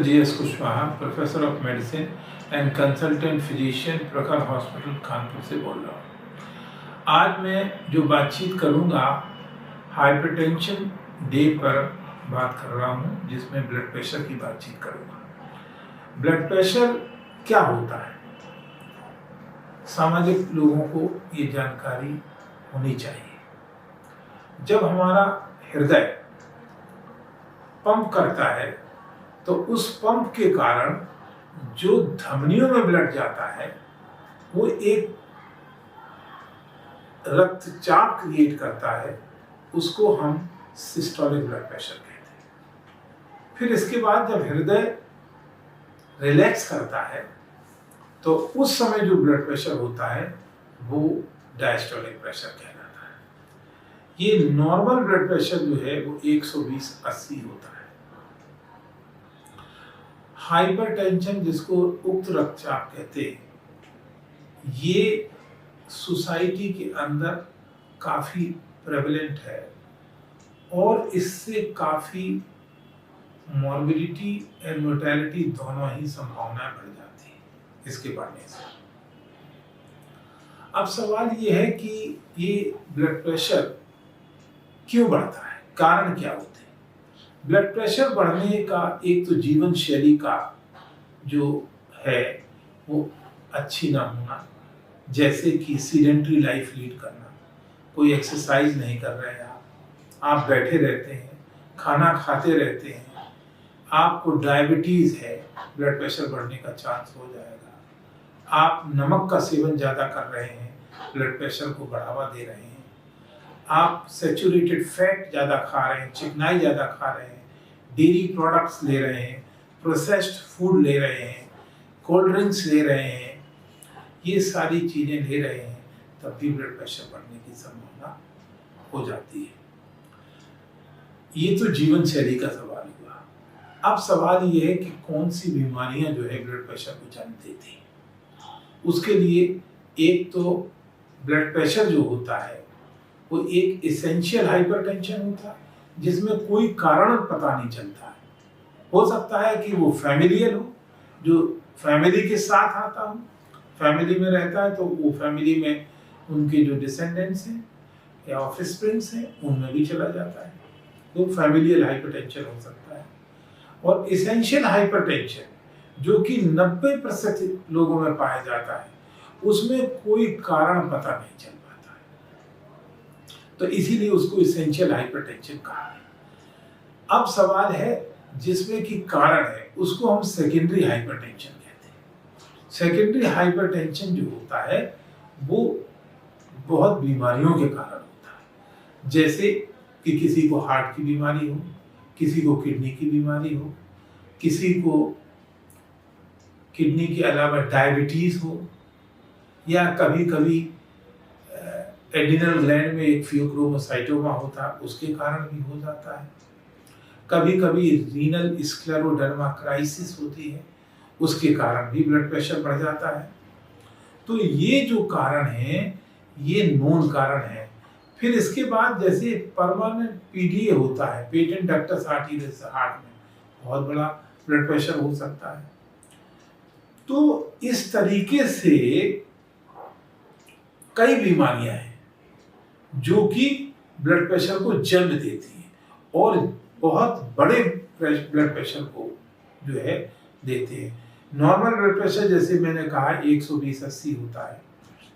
G.S. Kushwaha, professor of medicine and consultant physician, प्रखर hospital Kanpur से बोल रहा हूँ। आज मैं जो बातचीत करूँगा हाइपरटेंशन डे पर बात कर रहा हूँ, जिसमें ब्लड प्रेशर की बातचीत करूँगा। ब्लड प्रेशर क्या होता है, सामाजिक लोगों को ये जानकारी होनी चाहिए। जब हमारा हृदय पंप करता है तो उस पंप के कारण जो धमनियों में ब्लड जाता है वो एक रक्तचाप क्रिएट करता है, उसको हम सिस्टोलिक ब्लड प्रेशर कहते हैं। फिर इसके बाद जब हृदय रिलैक्स करता है तो उस समय जो ब्लड प्रेशर होता है वो डायस्टोलिक प्रेशर कहलाता है। ये नॉर्मल ब्लड प्रेशर जो है वो 120/80 होता है। हाइपरटेंशन, जिसको उच्च रक्तचाप कहते हैं, ये सोसाइटी के अंदर काफ़ी प्रेवलेंट है और इससे काफ़ी मॉर्बिडिटी एंड मोर्टेलिटी दोनों ही संभावनाएं बढ़ जाती है इसके बढ़ने से। अब सवाल ये है कि ये ब्लड प्रेशर क्यों बढ़ता है, कारण क्या होते हैं। ब्लड प्रेशर बढ़ने का एक तो जीवन शैली का जो है वो अच्छी ना होना, जैसे कि सीडेंटरी लाइफ लीड करना, कोई एक्सरसाइज नहीं कर रहे हैं आप बैठे रहते हैं, खाना खाते रहते हैं, आपको डायबिटीज़ है, ब्लड प्रेशर बढ़ने का चांस हो जाएगा। आप नमक का सेवन ज़्यादा कर रहे हैं, ब्लड प्रेशर को बढ़ावा दे रहे हैं। आप सैचुरेटेड फैट ज़्यादा खा रहे हैं, चिकनाई ज़्यादा खा रहे हैं, डेयरी प्रोडक्ट्स ले रहे हैं, प्रोसेस्ड फूड ले रहे हैं, कोल्ड ड्रिंक्स ले रहे हैं, ये सारी चीज़ें ले रहे हैं, तब भी ब्लड प्रेशर बढ़ने की संभावना हो जाती है। ये तो जीवन शैली का सवाल हुआ। अब सवाल ये है कि कौन सी बीमारियां जो है ब्लड प्रेशर को जन्म देती हैं। उसके लिए एक तो ब्लड प्रेशर जो होता है वो एक एसेंशियल हाइपरटेंशन होता है, जिसमें कोई कारण पता नहीं चलता है। हो सकता है कि वो फैमिलियल हो, जो फैमिली के साथ आता हो, फैमिली में रहता है तो वो फैमिली में उनके जो डिसेंडेंट्स हैं या ऑफस्प्रिंग्स हैं उनमें भी चला जाता है, तो फैमिलियल हाइपरटेंशन हो सकता है। और एसेंशियल हाइपरटेंशन जो कि 90% लोगों में पाया जाता है, उसमें कोई कारण पता नहीं चल पाता है, तो इसीलिए उसको एसेंशियल हाइपरटेंशन कहा है। अब सवाल है जिसमें कि कारण है, उसको हम सेकेंडरी हाइपरटेंशन कहते हैं। सेकेंडरी हाइपरटेंशन जो होता है वो बहुत बीमारियों के कारण होता है, जैसे कि किसी को हार्ट की बीमारी हो, किसी को किडनी की बीमारी हो, किसी को किडनी के अलावा डायबिटीज़ हो, या कभी कभी एडिनल ग्लैंड में एक फियोक्रोमोसाइटोमा होता है, उसके कारण भी हो जाता है। कभी कभी रीनल स्क्लेरोडर्मा क्राइसिस होती है, उसके कारण भी ब्लड प्रेशर बढ़ जाता है। तो ये जो कारण हैं ये नोन कारण है। फिर इसके बाद जैसे परमानेंट पीडीए होता है, पेटेंट डक्टस आर्टेरियस, हार्ट में बहुत बड़ा ब्लड प्रेशर हो सकता है। तो इस तरीके से कई बीमारियां हैं जो कि ब्लड प्रेशर को जन्म देती हैं और बहुत बड़े ब्लड प्रेशर को जो है देते हैं। नॉर्मल ब्लड प्रेशर जैसे मैंने कहा 120/80 होता है।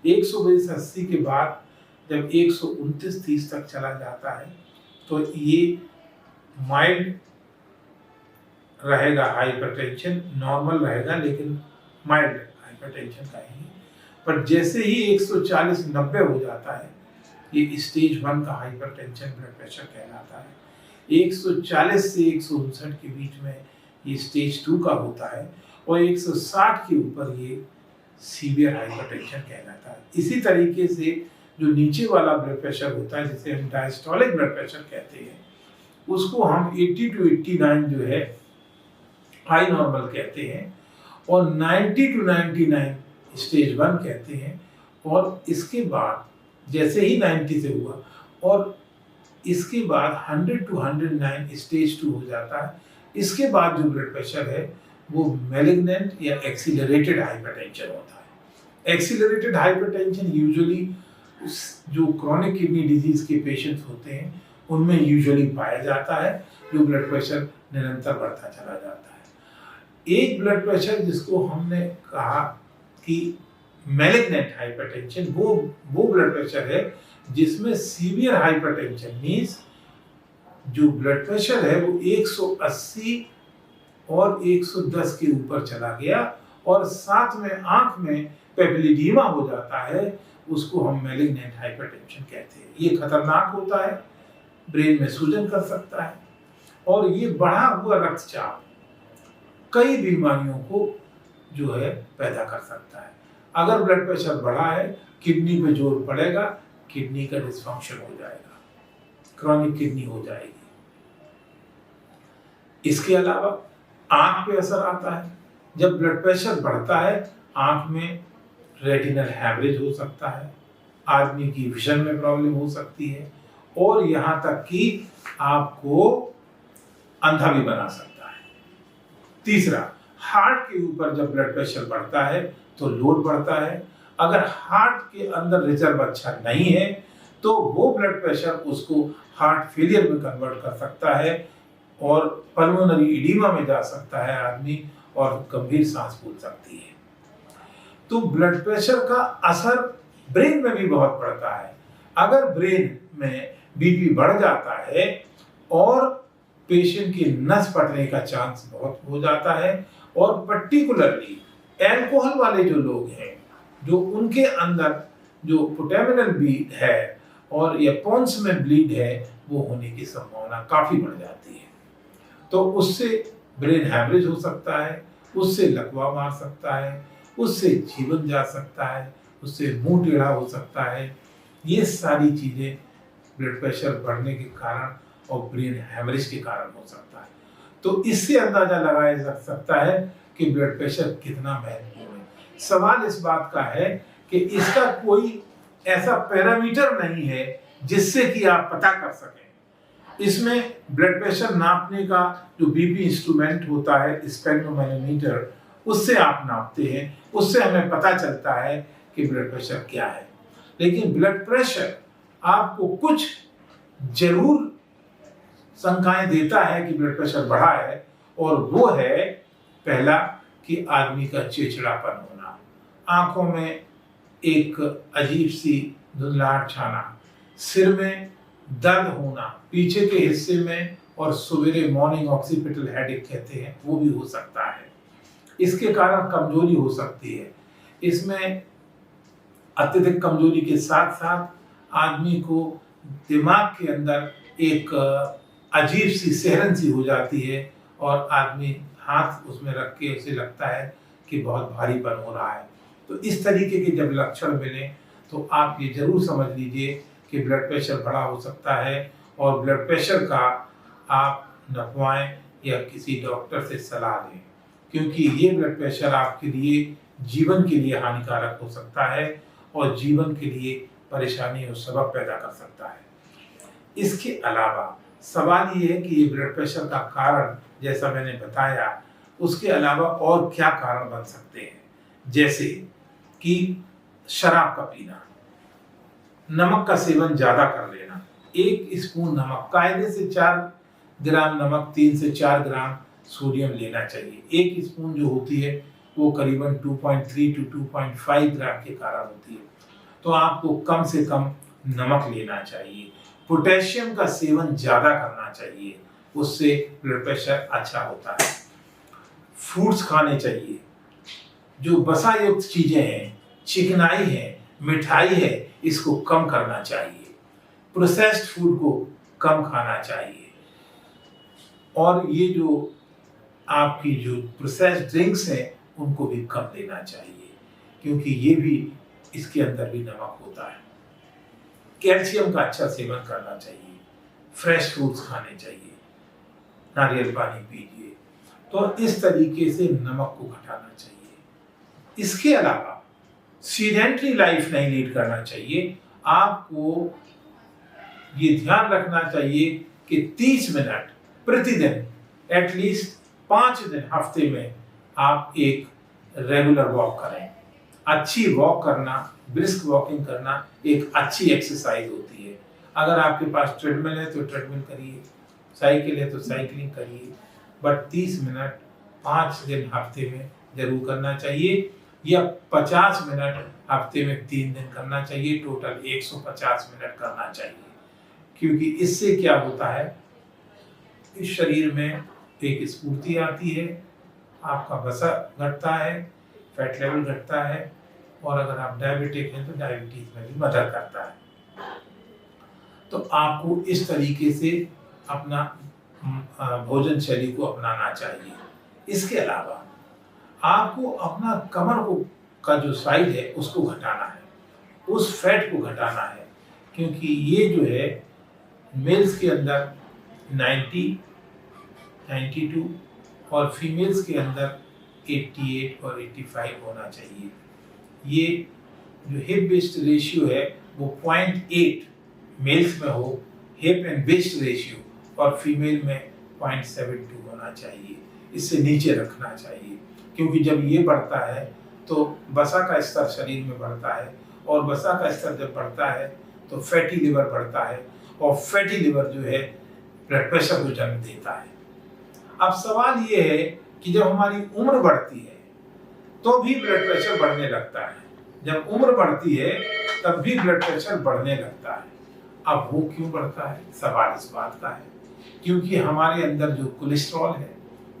120/80 के बाद जब 129-30 तक चला जाता है तो ये माइल्ड रहेगा हाइपरटेंशन, नॉर्मल रहेगा लेकिन माइल्ड हाइपरटेंशन का ही। पर जैसे ही 140-90 हो जाता है ये स्टेज 1 का हाइपरटेंशन ब्लड प्रेशर कहलाता है। 140 से 159 के बीच में ये स्टेज 2 का होता है और 160 के ऊपर ये सीवियर हाइपरटेंशन कहलाता है। इसी तरीके से जो नीचे वाला ब्लड प्रेशर होता है, जिसे हम डायस्टोलिक ब्लड प्रेशर कहते हैं, उसको हम 80 to 89 जो है हाई नॉर्मल कहते हैं और 90 to 99 स्टेज 1 कहते हैं। और इसके बाद जैसे ही 90 से हुआ और इसके बाद 100 to 109 स्टेज 2 हो जाता है। इसके बाद जो ब्लड प्रेशर है वो मैलिग्नेंट या एक्सीलरेटेड हाइपरटेंशन होता है। एक्सीलरेटेड हाइपरटेंशन यूजुअली जो क्रॉनिक किडनी डिजीज के पेशेंट्स होते हैं उनमें यूजुअली पाया जाता है, जो ब्लड प्रेशर निरंतर बढ़ता चला जाता है। एक ब्लड प्रेशर जिसको हमने कहा कि मैलिग्नेंट हाइपरटेंशन, वो ब्लड प्रेशर है जिसमें सीवियर हाइपरटेंशन मींस जो ब्लड प्रेशर है वो 180 और 110 के ऊपर चला गया और साथ में आंख में पेपिलिडीमा हो जाता है, उसको हम मैलिग्नेंट हाइपरटेंशन कहते हैं। ये खतरनाक होता है, ब्रेन में सूजन कर सकता है और ये बढ़ा हुआ रक्तचाप कई बीमारियों को जो है पैदा कर सकता है। अगर ब्लड प्रेशर बढ़ा है, किडनी पे जोर पड़ेगा, किडनी का डिसफंक्शन हो जाएगा, क्रॉनिक किडनी हो जाएगी। इसके अलावा आंख पे असर आता है। जब ब्लड प्रेशर बढ़ता है, आंख में रेटिनल हैमरेज हो सकता है, आदमी की विजन में प्रॉब्लम हो सकती है और यहाँ तक कि आपको अंधा भी बना सकता है। तीसरा, हार्ट के ऊपर जब ब्लड प्रेशर बढ़ता है तो लोड बढ़ता है। अगर हार्ट के अंदर रिजर्व अच्छा नहीं है तो वो ब्लड प्रेशर उसको हार्ट फेलियर में कन्वर्ट कर सकता है और पल्मोनरी एडिमा में जा सकता है आदमी और गंभीर सांस फूल सकती है। तो ब्लड प्रेशर का असर ब्रेन में भी बहुत पड़ता है। अगर ब्रेन में बीपी बढ़ जाता है और पेशेंट की नस फटने का चांस बहुत हो जाता है और पर्टिकुलरली अल्कोहल वाले जो लोग हैं, जो उनके अंदर जो पुटेमिनल ब्लीड है और या पोन्स में ब्लीड है, वो होने की संभावना काफी बढ़ जाती है। तो उससे ब्रेन हैमरेज हो सकता है, उससे लकवा मार सकता है, उससे जीवन जा सकता है, उससे मुंह टेढ़ा हो सकता है। ये सारी चीजें ब्लड प्रेशर बढ़ने के कारण और ब्रेन हैमरेज के कारण हो सकता है। तो इससे अंदाजा लगाया जा सकता है कि ब्लड प्रेशर कितना महत्वपूर्ण है। सवाल इस बात का है कि इसका कोई ऐसा पैरामीटर नहीं है जिससे कि आप पता कर सकें। इसमें ब्लड प्रेशर नापने का जो बीपी इंस्ट्रूमेंट होता है, स्पेक्ट्रोमैनोमीटर, उससे आप नापते हैं, उससे हमें पता चलता है कि ब्लड प्रेशर क्या है। लेकिन ब्लड प्रेशर आपको कुछ जरूर शंकाएं देता है कि ब्लड प्रेशर बढ़ा है, और वो है पहला कि आदमी का चिड़चिड़ापन होना, आंखों में एक अजीब सी धुंधलाहट छाना, सिर में दर्द होना पीछे के हिस्से में, और सवेरे मॉर्निंग ऑक्सीपिटल हेडेक कहते हैं, वो भी हो सकता है। इसके कारण कमजोरी हो सकती है। इसमें अत्यधिक कमजोरी के साथ साथ आदमी को दिमाग के अंदर एक अजीब सी सिहरन सी हो जाती है और आदमी हाथ उसमें रख के उसे लगता है कि बहुत भारीपन हो रहा है। तो इस तरीके के जब लक्षण मिले तो आप ये जरूर समझ लीजिए कि ब्लड प्रेशर बढ़ा हो सकता है, और ब्लड प्रेशर का आप नपवाएं या किसी डॉक्टर से सलाह लें, क्योंकि ये ब्लड प्रेशर आपके लिए जीवन के लिए हानिकारक हो सकता है और जीवन के लिए परेशानी और सबब पैदा कर सकता है। इसके अलावा सवाल ये है कि ये ब्लड प्रेशर का कारण, जैसा मैंने बताया, उसके अलावा और क्या कारण बन सकते हैं, जैसे कि शराब का पीना, नमक का सेवन ज्यादा कर लेना। 1 स्पून नमक, कायदे से 4 ग्राम नमक 3 से 4 ग्राम सोडियम लेना चाहिए। 1 स्पून जो होती है वो करीबन 2.3 to 2.5 ग्राम के कारण होती है। तो आपको कम से कम नमक लेना चाहिए। पोटेशियम का सेवन ज्यादा करना चाहिए, उससे ब्लड प्रेशर अच्छा होता है। फ्रूट्स खाने चाहिए, जो वसा युक्त चीजें हैं, चिकनाई है, मिठाई है, इसको कम करना चाहिए। प्रोसेस्ड फूड को कम खाना चाहिए, और ये जो आपकी जो प्रोसेस्ड ड्रिंक्स हैं उनको भी कम लेना चाहिए, क्योंकि ये भी, इसके अंदर भी नमक होता है। कैल्शियम का अच्छा सेवन करना चाहिए, फ्रेश फ्रूट्स खाने चाहिए, नारियल पानी पीजिए। तो इस तरीके से नमक को घटाना चाहिए। इसके अलावा सीडेंटरी लाइफ नहीं लीड करना चाहिए। आपको ये ध्यान रखना चाहिए कि 30 मिनट प्रतिदिन, एटलीस्ट 5 दिन हफ्ते में आप एक रेगुलर वॉक करें। अच्छी वॉक करना, ब्रिस्क वॉकिंग करना एक अच्छी एक्सरसाइज होती है। अगर आपके पास ट्रेडमिल है तो ट्रेडमिल करिए, साइकिल है तो साइकिलिंग करिए, बट 30 मिनट 5 दिन हफ्ते में जरूर करना चाहिए, या 50 मिनट हफ्ते में 3 दिन करना चाहिए। टोटल 150 मिनट करना चाहिए, क्योंकि इससे क्या होता है, इस शरीर में एक स्फूर्ति आती है, आपका वसा घटता है, फैट लेवल घटता है, और अगर आप डायबिटिक हैं तो डायबिटीज में भी मदद करता है। तो आपको इस तरीके से अपना भोजन शैली को अपनाना चाहिए। इसके अलावा आपको अपना कमर को का जो साइज है उसको घटाना है, उस फैट को घटाना है, क्योंकि ये जो है मेल्स के अंदर 90, 92 और फीमेल्स के अंदर 88 और 85 होना चाहिए। ये जो हिप वेस्ट रेशियो है वो 0.8 मेल्स में हो, हिप एंड वेस्ट रेशियो, और फीमेल में 0.72 होना चाहिए। इससे नीचे रखना चाहिए, क्योंकि जब ये बढ़ता है तो वसा का स्तर शरीर में बढ़ता है, और वसा का स्तर जब बढ़ता है तो फैटी लिवर बढ़ता है, और फैटी लिवर जो है ब्लड प्रेशर को जन्म देता है। अब सवाल ये है कि जब हमारी उम्र बढ़ती है तो भी ब्लड प्रेशर बढ़ने लगता है, जब उम्र बढ़ती है तब भी ब्लड प्रेशर बढ़ने लगता है। अब वो क्यों बढ़ता है? सवाल इस बात का है क्योंकि हमारे अंदर जो कोलेस्ट्रॉल है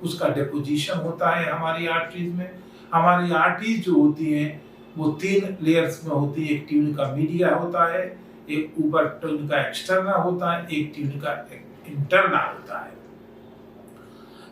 उसका डिपोजिशन होता है हमारी आर्टरीज में। हमारी आर्टरीज जो होती हैं वो 3 लेयर्स में होती है। एक ट्यून का मीडिया होता है, एक ऊपर ट्यून का एक्सटर्नल होता है, एक ट्यून का इंटरनल होता है।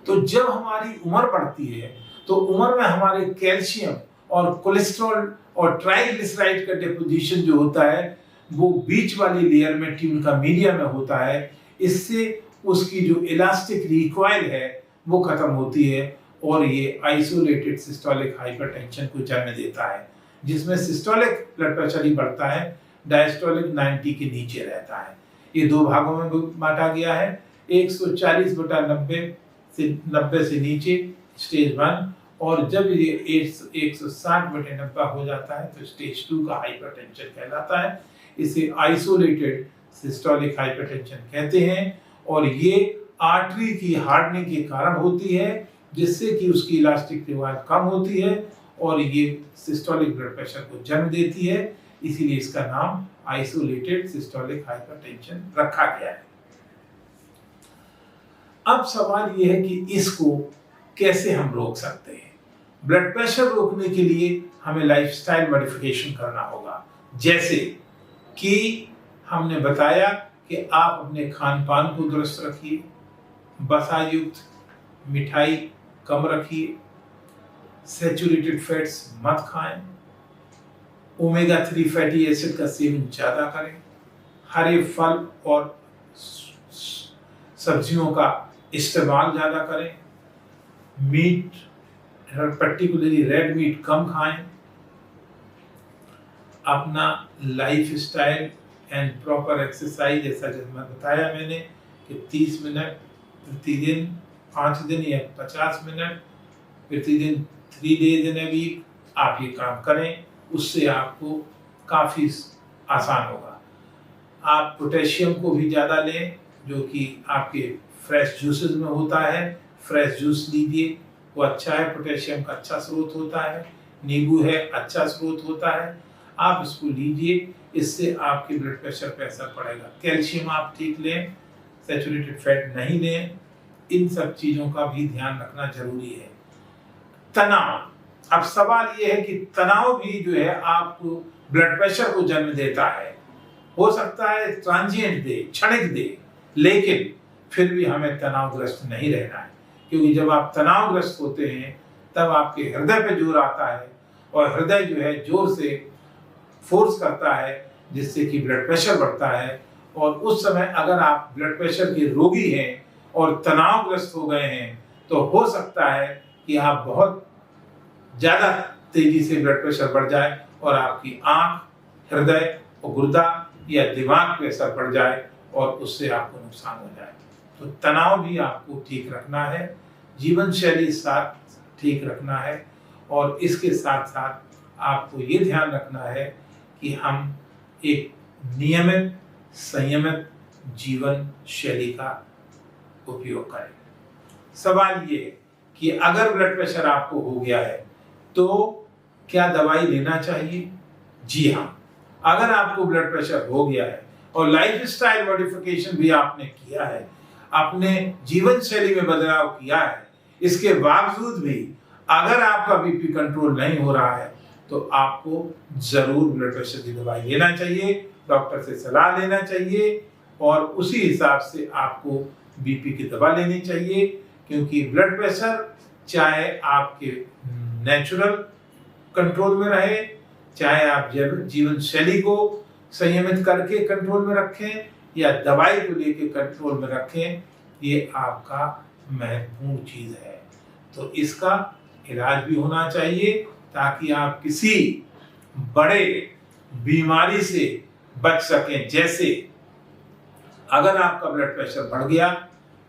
तो जब हमारी उम्र बढ़ती है तो उम्र में हमारे कैल्शियम और कोलेस्ट्रॉल और ट्राइग्लिसराइड का डिपोजिशन जो होता है वो बीच वाली लेयर में ट्यून का मीडिया में होता है। इससे उसकी जो इलास्टिक रिकॉइल है वो खत्म होती है, और ये आइसोलेटेड सिस्टोलिक हाइपरटेंशन को जन्म देता है, जिसमें सिस्टोलिक ब्लड प्रेशर ही बढ़ता है, डायस्टोलिक 90 के नीचे रहता है। ये 2 भागों में बांटा गया है, 140/90 से 90 से नीचे स्टेज 1, और जब ये 160/90 हो जाता है तो स्टेज 2 का हाइपरटेंशन कहलाता है। इसे आइसोलेटेड सिस्टोलिक हाइपरटेंशन कहते हैं, और ये आर्टरी की हार्डनिंग के कारण होती है, जिससे कि उसकी इलास्टिक रिवाइज कम होती है, और ये सिस्टोलिक ब्लड प्रेशर को जन्म देती है। इसीलिए इसका नाम आइसोलेटेड सिस्टोलिक हाइपरटेंशन रखा गया है। अब सवाल यह है कि इसको कैसे हम रोक सकते हैं। ब्लड प्रेशर रोकने के लिए हमें लाइफस्टाइल मॉडिफिकेशन करना होगा, जैसे कि हमने बताया कि आप अपने खान पान को दुरुस्त रखिए, वसा युक्त मिठाई कम रखिए, सैचुरेटेड फैट्स मत खाएं, ओमेगा 3 फैटी एसिड का सेवन ज़्यादा करें, हरे फल और सब्जियों का इस्तेमाल ज़्यादा करें, मीट पर्टिकुलरली रेड मीट कम खाएं, अपना life style and proper exercise, जैसा मैं बताया मैंने कि 30 मिनट प्रतिदिन, 5 दिन या 50 मिनट प्रतिदिन, 3 डेज इन ए वीक आप ये काम करें, उससे आपको काफ़ी आसान होगा। आप पोटेशियम को भी ज़्यादा लें, जो कि आपके फ्रेश जूसेस में होता है। फ्रेश जूस लीजिए, वो अच्छा है, पोटेशियम का अच्छा स्रोत होता है। नींबू है, अच्छा स्रोत होता है, आप इसको लीजिए, इससे आपके ब्लड प्रेशर पे असर पड़ेगा। कैल्शियम आप ठीक लें, सैचुरेटेड फैट नहीं लें, इन सब चीज़ों का भी ध्यान रखना जरूरी है। तनाव, अब सवाल ये है कि तनाव भी जो है आपको ब्लड प्रेशर को जन्म देता है। हो सकता है ट्रांजिएंट दे, क्षणिक दे, लेकिन फिर भी हमें तनावग्रस्त नहीं रहना है, क्योंकि जब आप तनावग्रस्त होते हैं तब आपके हृदय पे जोर आता है, और हृदय जो है जोर से फोर्स करता है, जिससे कि ब्लड प्रेशर बढ़ता है। और उस समय अगर आप ब्लड प्रेशर के रोगी हैं और तनावग्रस्त हो गए हैं तो हो सकता है कि आप बहुत ज़्यादा तेजी से ब्लड प्रेशर बढ़ जाए और आपकी आँख, हृदय और गुर्दा या दिमाग पे असर पड़ जाए और उससे आपको नुकसान हो जाए। तो तनाव भी आपको ठीक रखना है, जीवन शैली साथ ठीक रखना है। और इसके साथ साथ आपको ये ध्यान रखना है कि हम एक नियमित संयमित जीवन शैली का उपयोग करें। सवाल ये है कि अगर ब्लड प्रेशर आपको हो गया है तो क्या दवाई लेना चाहिए? जी हाँ, अगर आपको ब्लड प्रेशर हो गया है और लाइफस्टाइल मॉडिफिकेशन भी आपने किया है, अपने जीवन शैली में बदलाव किया है, इसके बावजूद भी अगर आपका बीपी कंट्रोल नहीं हो रहा है तो आपको जरूर ब्लड प्रेशर की दवाई लेना चाहिए, डॉक्टर से सलाह लेना चाहिए और उसी हिसाब से आपको बीपी की दवा लेनी चाहिए। क्योंकि ब्लड प्रेशर चाहे आपके नेचुरल कंट्रोल में रहे, चाहे आप जीवन शैली को संयमित करके कंट्रोल में रखें या दवाई को लेके कंट्रोल में रखें, ये आपका महत्वपूर्ण चीज है। तो इसका इलाज भी होना चाहिए ताकि आप किसी बड़े बीमारी से बच सकें। जैसे अगर आपका ब्लड प्रेशर बढ़ गया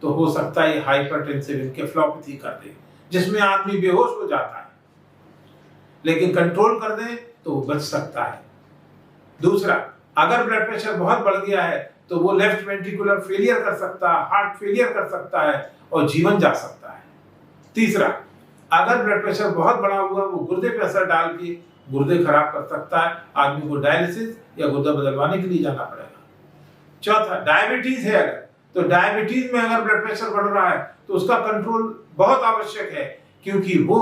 तो हो सकता है हाइपरटेंसिव एन्केफेलोपैथी कर दे, जिसमें आदमी बेहोश हो जाता है, लेकिन कंट्रोल कर दे तो वो बच सकता है। दूसरा, अगर ब्लड प्रेशर बहुत बढ़ गया है तो वो लेफ्ट वेंट्रिकुलर फेलियर कर सकता है, हार्ट फेलियर कर सकता है और जीवन जा सकता है। तीसरा, अगर ब्लड प्रेशर बहुत बढ़ा हुआ वो गुर्दे पे असर डाल के गुर्दे खराब कर सकता है, आदमी को डायलिसिस या गुर्दा बदलवाने के लिए जाना पड़ेगा। चौथा, डायबिटीज है अगर, तो डायबिटीज में अगर ब्लड प्रेशर बढ़ रहा है तो उसका कंट्रोल बहुत आवश्यक है, क्योंकि वो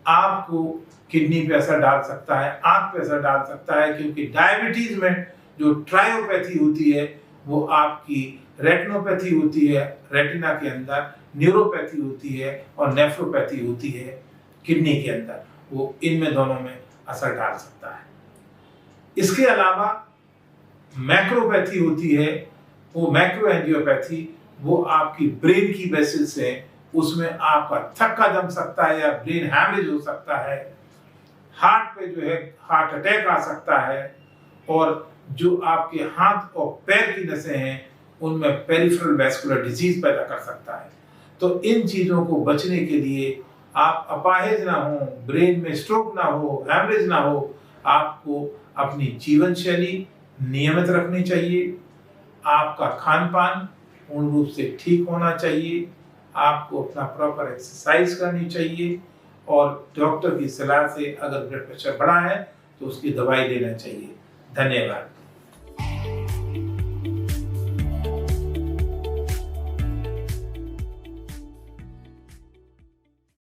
आपको किडनी पे असर डाल सकता है, आंख पे असर डाल सकता है। क्योंकि डायबिटीज में जो ट्रायोपैथी होती है वो आपकी रेटिनोपैथी होती है, रेटिना के अंदर न्यूरोपैथी होती है और नेफ्रोपैथी होती है किडनी के अंदर, वो इनमें दोनों में असर डाल सकता है। इसके अलावा मैक्रोपैथी होती है, वो मैक्रो एंजियोपैथी, वो आपकी ब्रेन की वेसल्स है, उसमें आपका थक्का जम सकता है या ब्रेन हैमरेज हो सकता है, हार्ट पे जो है हार्ट अटैक आ सकता है और जो आपके हाथ और पैर की नसें हैं उनमें पेरिफेरल वैस्कुलर डिजीज पैदा कर सकता है। तो इन चीजों को बचने के लिए आप अपाहिज ना हो, ब्रेन में स्ट्रोक ना हो, हैमरेज ना हो, आपको अपनी जीवन शैली नियमित रखनी चाहिए। आपका खान पान पूर्ण रूप से ठीक होना चाहिए, आपको अपना प्रॉपर एक्सरसाइज करनी चाहिए और डॉक्टर की सलाह से अगर ब्लड प्रेशर बढ़ा है तो उसकी दवाई लेना चाहिए। धन्यवाद।